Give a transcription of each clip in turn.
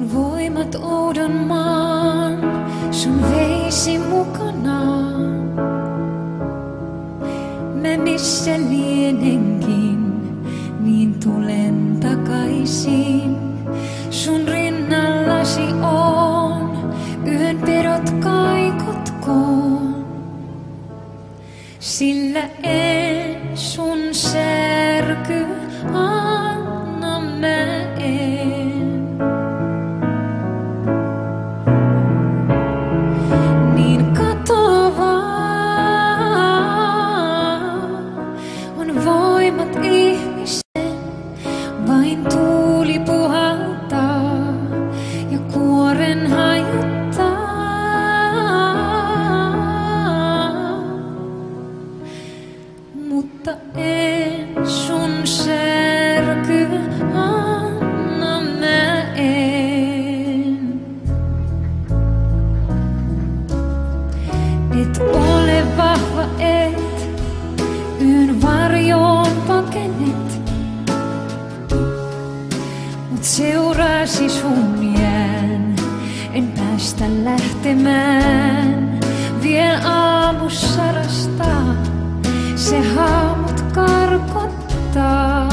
Kun voimat oudon maan sun veisi mukanaan, mä missä lienenkin, niin tulen takaisin. Sun rinnallasi on, yön pedot kaikotkoon, sillä en sun särky anna mä en. Niin katoavaa on voimat ihmisen, vain tuuli puhaltaa ja kuoren hajottaa. Mutta en sun särky anna mä en. Et ole vahva, et yön varjoon pakenet, mut seurasi sun jään, en päästä lähtemään. Viel aamussa rastaa, se haamut karkottaa,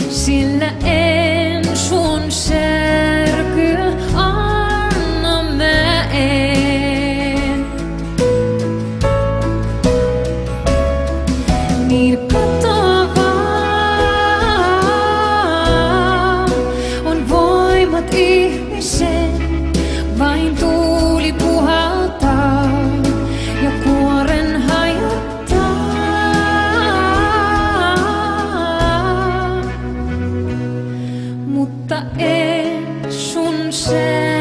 sillä en sun särky anna mä en. Niin katoavaa on voimat ihmisen, vain tuuli puhaltaa ja kuoren hajottaa. Mutta en sun särky